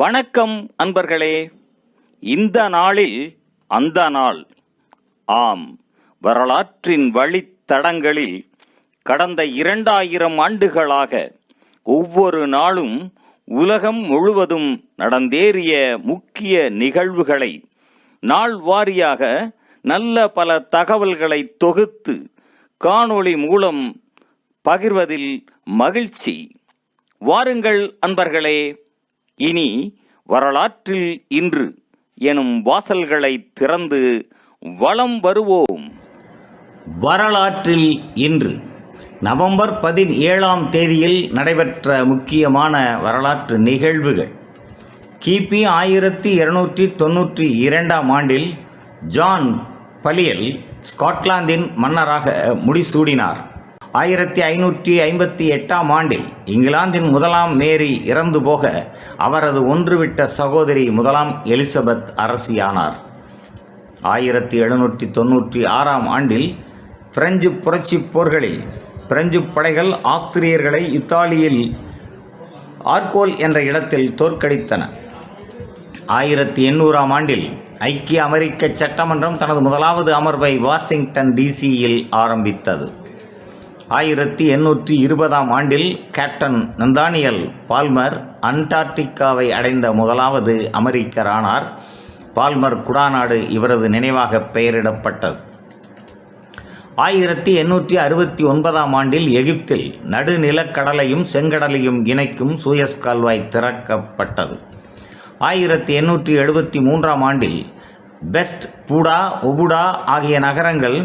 வணக்கம் அன்பர்களே. இந்த நாளில் அந்த நாள். ஆம், வரலாற்றின் வழித்தடங்களில் கடந்த 2000 ஆண்டுகளாக ஒவ்வொரு நாளும் உலகம் முழுவதும் நடந்தேறிய முக்கிய நிகழ்வுகளை நாள் வாரியாக நல்ல பல தகவல்களை தொகுத்து காணொளி மூலம் பகிர்வதில் மகிழ்ச்சி. வாருங்கள் அன்பர்களே, இனி வரலாற்றில் இன்று எனும் வாசல்களை திறந்து வலம் வருவோம். வரலாற்றில் இன்று நவம்பர் 17ஆம் தேதியில் நடைபெற்ற முக்கியமான வரலாற்று நிகழ்வுகள். கிபி 1292ஆம் ஆண்டில் ஜான் பலியல் ஸ்காட்லாந்தின் மன்னராக முடிசூடினார். 1558ஆம் ஆண்டில் இங்கிலாந்தின் முதலாம் மேரி இறந்து போக அவரது ஒன்றுவிட்ட சகோதரி முதலாம் எலிசபெத் அரசியானார். 1796ஆம் ஆண்டில் பிரெஞ்சு புரட்சிப் போர்களில் பிரெஞ்சு படைகள் ஆஸ்திரியர்களை இத்தாலியில் ஆர்கோல் என்ற இடத்தில் தோற்கடித்தன. 1800ஆம் ஆண்டில் ஐக்கிய அமெரிக்க சட்டமன்றம் தனது முதலாவது அமர்வை வாஷிங்டன் டிசியில் ஆரம்பித்தது. 1820ஆம் ஆண்டில் கேப்டன் நந்தானியல் பால்மர் அண்டார்டிகாவை அடைந்த முதலாவது அமெரிக்கரானார். பால்மர் குடாநாடு இவரது நினைவாக பெயரிடப்பட்டது. 1869ஆம் ஆண்டில் எகிப்தில் நடுநிலக்கடலையும் செங்கடலையும் இணைக்கும் சூயஸ் கால்வாய் திறக்கப்பட்டது. 1873ஆம் ஆண்டில் பெஸ்ட், பூடா, ஒபுடா ஆகிய நகரங்கள்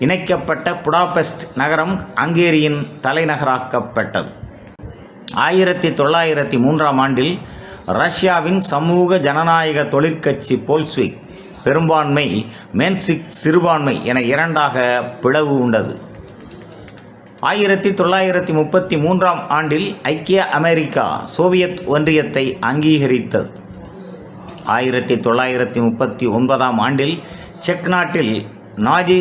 இணைக்கப்பட்ட புடாபெஸ்ட் நகரம் ஹங்கேரியின் தலைநகராக்கப்பட்டது. 1903ஆம் ஆண்டில் ரஷ்யாவின் சமூக ஜனநாயக தொழிற்கட்சி போல்ஸ்விக் பெரும்பான்மை, மென்சிக் சிறுபான்மை என இரண்டாக பிளவு உண்டது. 1933ஆம் ஆண்டில் ஐக்கிய அமெரிக்கா சோவியத் ஒன்றியத்தை அங்கீகரித்தது. 1939ஆம் ஆண்டில் செக் நாட்டில் நாஜி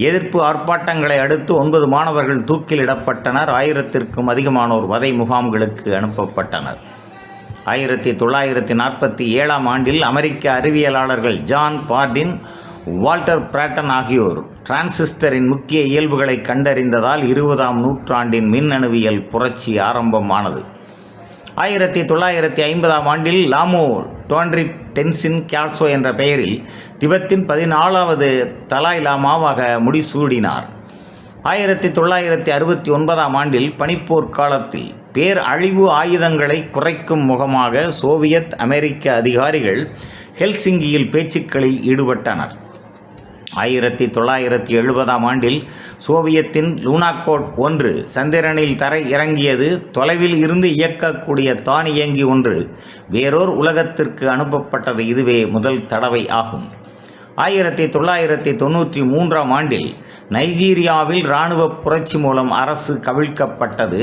எதிர்ப்பு ஆர்ப்பாட்டங்களை அடுத்து 9 மாணவர்கள் தூக்கிலிடப்பட்டனர். 1000க்கும் அதிகமானோர் வதை முகாம்களுக்கு அனுப்பப்பட்டனர். 1947ஆம் ஆண்டில் அமெரிக்க அறிவியலாளர்கள் ஜான் பார்டின், வால்டர் பிராட்டன் ஆகியோர் டிரான்சிஸ்டரின் முக்கிய இயல்புகளை கண்டறிந்ததால் 20ஆம் நூற்றாண்டின் மின்னணுவியல் புரட்சி ஆரம்பமானது. 1950ஆம் ஆண்டில் லாமோ டோன்ரிப் டென்சின் கியாட்சோ என்ற பெயரில் திபெத்தின் 14வது தலாய் லாமாவாக முடிசூடினார். 1969ஆம் ஆண்டில் பனிப்போர் காலத்தில் பேரழிவு ஆயுதங்களை குறைக்கும் முகமாக சோவியத் அமெரிக்க அதிகாரிகள் ஹெல்சிங்கியில் பேச்சுக்களில் ஈடுபட்டனர். 1970ஆம் ஆண்டில் சோவியத்தின் லூனாகோட் 1 சந்திரனில் தரை இறங்கியது. தொலைவில் இருந்து இயக்கக்கூடிய தானியங்கி ஒன்று வேறோர் உலகத்திற்கு அனுப்பப்பட்டது. இதுவே முதல் தடவை ஆகும். 1993ஆம் ஆண்டில் நைஜீரியாவில் இராணுவ புரட்சி மூலம் அரசு கவிழ்க்கப்பட்டது.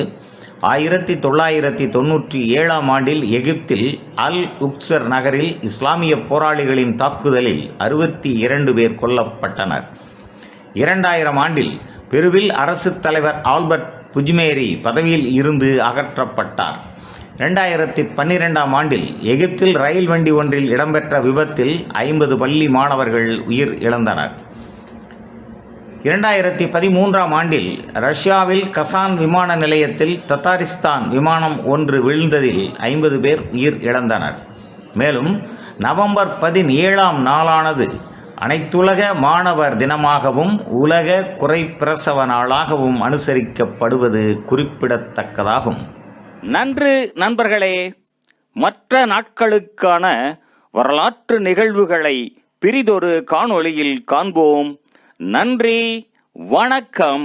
1997ஆம் ஆண்டில் எகிப்தில் அல் உக்சர் நகரில் இஸ்லாமிய போராளிகளின் தாக்குதலில் 62 பேர் கொல்லப்பட்டனர். 2000ஆம் ஆண்டில் பெருவில் அரசு தலைவர் ஆல்பர்ட் புஜ்மேரி பதவியில் இருந்து அகற்றப்பட்டார். 2012ஆம் ஆண்டில் எகிப்தில் ரயில் வண்டி ஒன்றில் இடம்பெற்ற விபத்தில் 50 பள்ளி மாணவர்கள் உயிர் இழந்தனர். 2013ஆம் ஆண்டில் ரஷ்யாவில் கசான் விமான நிலையத்தில் தத்தாரிஸ்தான் விமானம் ஒன்று விழுந்ததில் 50 பேர் உயிர் இழந்தனர். மேலும் நவம்பர் 17ஆம் நாளானது அனைத்துலக மாணவர் தினமாகவும் உலக குறைப்பிரசவ நாளாகவும் அனுசரிக்கப்படுவது குறிப்பிடத்தக்கதாகும். நன்று நண்பர்களே. மற்ற நாட்களுக்கான வரலாற்று நிகழ்வுகளை பிரிதொரு காணொளியில் காண்போம். நன்றி, வணக்கம்.